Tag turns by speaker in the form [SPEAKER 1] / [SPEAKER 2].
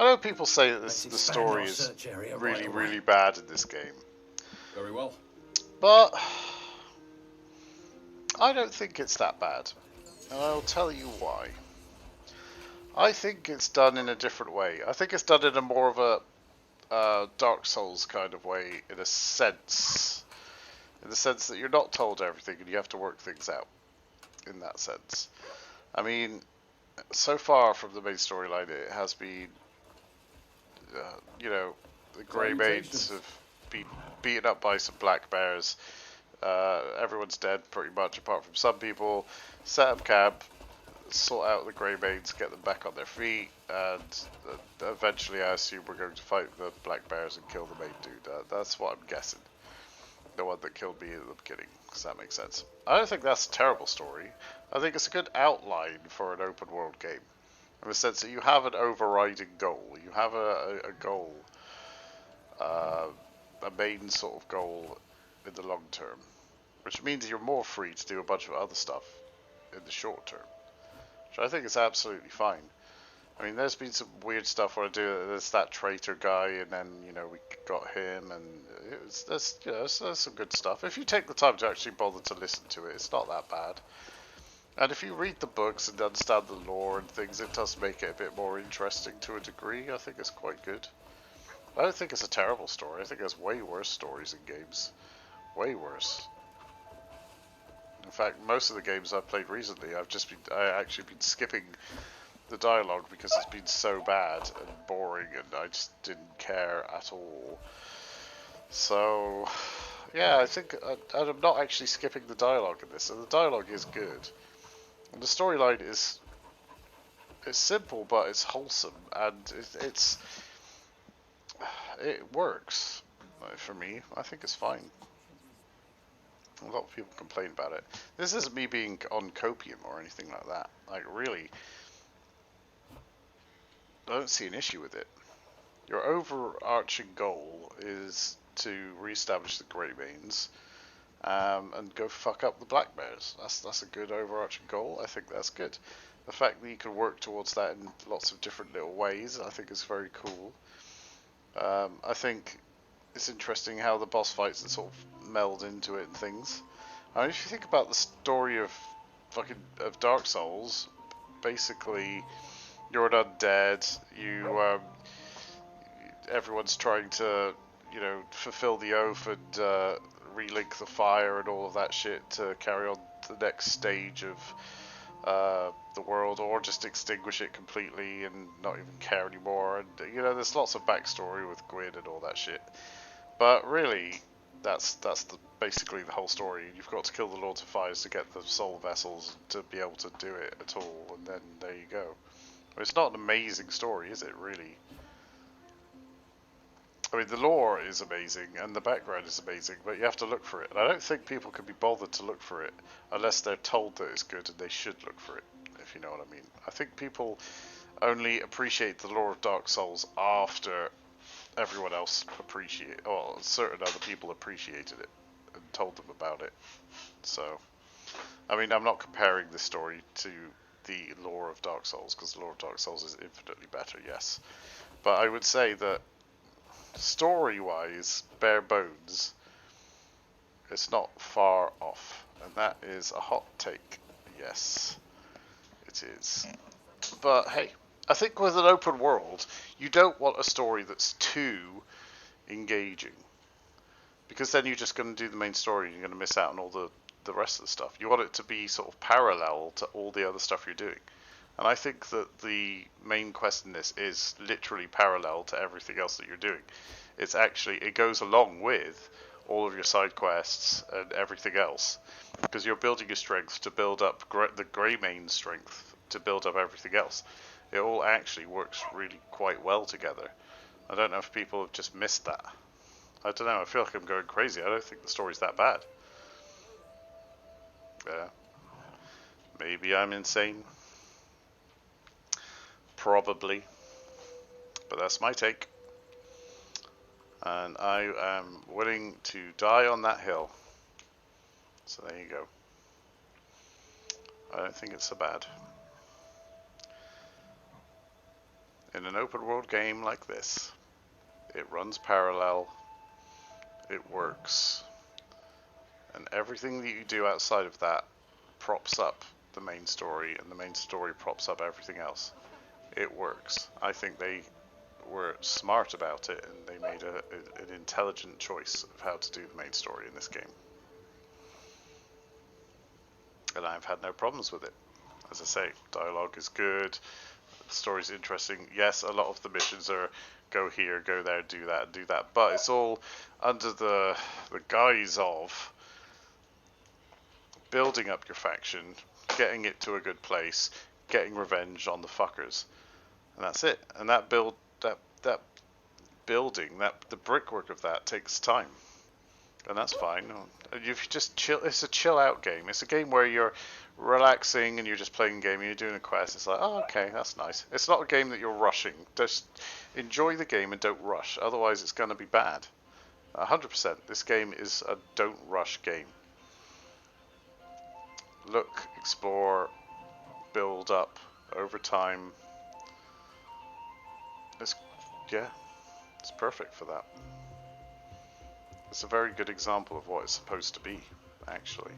[SPEAKER 1] I know people say that
[SPEAKER 2] Let's
[SPEAKER 1] the
[SPEAKER 2] expand
[SPEAKER 1] story
[SPEAKER 2] our
[SPEAKER 1] is
[SPEAKER 2] search area
[SPEAKER 1] really,
[SPEAKER 2] right away.
[SPEAKER 1] really bad in this game.
[SPEAKER 3] Very well.
[SPEAKER 1] But I don't think it's that bad. And I'll tell you why. I think it's done in a different way. I think it's done in a more of a Dark Souls kind of way, in a sense. In the sense that you're not told everything and you have to work things out. In that sense. I mean, so far from the main storyline, it has been, you know, the Grey Maids have been beaten up by some black bears. Everyone's dead pretty much, apart from some people. Set up camp, sort out the Grey Maids, get them back on their feet, and eventually I assume we're going to fight the black bears and kill the main dude. That's what I'm guessing. The one that killed me at the beginning, because that makes sense. I don't think that's a terrible story. I think it's a good outline for an open world game. In the sense that you have an overriding goal. You have a goal, a main sort of goal in the long term. Which means you're more free to do a bunch of other stuff in the short term. Which I think is absolutely fine. I mean, there's been some weird stuff where there's that traitor guy, and then, you know, we got him, and there's some good stuff. If you take the time to actually bother to listen to it, it's not that bad. And if you read the books and understand the lore and things, it does make it a bit more interesting to a degree. I think it's quite good. I don't think it's a terrible story. I think there's way worse stories in games. Way worse. In fact, most of the games I've played recently, I actually been skipping the dialogue because it's been so bad and boring, and I just didn't care at all. So, yeah, I think I'm not actually skipping the dialogue in this, and the dialogue is good. And the storyline is simple, but it's wholesome, and it works for me. I think it's fine. A lot of people complain about it. This isn't me being on copium or anything like that. Like, really, I don't see an issue with it. Your overarching goal is to re-establish the Grey Mains, and go fuck up the Black Bears. That's a good overarching goal. I think that's good. The fact that you can work towards that in lots of different little ways, I think is very cool. I think it's interesting how the boss fights that sort of meld into it and things. I mean, if you think about the story of Dark Souls, basically you're an undead. Everyone's trying to, you know, fulfill the oath and relink the fire and all of that shit to carry on to the next stage of the world, or just extinguish it completely and not even care anymore. And, you know, there's lots of backstory with Gwyn and all that shit. But really, that's basically the whole story. You've got to kill the Lords of Fires to get the soul vessels to be able to do it at all, and then there you go. It's not an amazing story, is it, really? I mean, the lore is amazing, and the background is amazing, but you have to look for it. And I don't think people can be bothered to look for it unless they're told that it's good, and they should look for it, if you know what I mean. I think people only appreciate the lore of Dark Souls after everyone else certain other people appreciated it and told them about it. So, I mean, I'm not comparing this story to the lore of Dark Souls, because the lore of Dark Souls is infinitely better, yes. But I would say that story-wise, bare bones, it's not far off. And that is a hot take. Yes, it is. But hey, I think with an open world, you don't want a story that's too engaging. Because then you're just going to do the main story and you're going to miss out on all the rest of the stuff. You want it to be sort of parallel to all the other stuff you're doing. And I think that the main quest in this is literally parallel to everything else that you're doing. It goes along with all of your side quests and everything else. Because you're building your strength to build up the Grey Mane strength to build up everything else. It all actually works really quite well together. I don't know if people have just missed that. I don't know, I feel like I'm going crazy. I don't think the story's that bad. Yeah. Maybe I'm insane. Probably. But that's my take. And I am willing to die on that hill. So there you go. I don't think it's so bad. in an open world game like this. It runs parallel, it works, and everything that you do outside of that props up the main story, and the main story props up everything else. It works. I think they were smart about it, and they made an intelligent choice of how to do the main story in this game. And I've had no problems with it. As I say, dialogue is good, the story's interesting. Yes, a lot of the missions are go here, go there, do that, but it's all under the guise of building up your faction, getting it to a good place, getting revenge on the fuckers, and that's it. And that building, the brickwork of that takes time, and that's fine. If you just chill, it's a chill out game. It's a game where you're relaxing and you're just playing a game and you're doing a quest. It's like, oh, okay, that's nice. It's not a game that you're rushing. Just enjoy the game and don't rush. Otherwise, it's going to be bad. 100%. This game is a don't rush game. Look, explore, build up over time. It's, yeah, it's perfect for that. It's a very good example of what it's supposed to be, actually.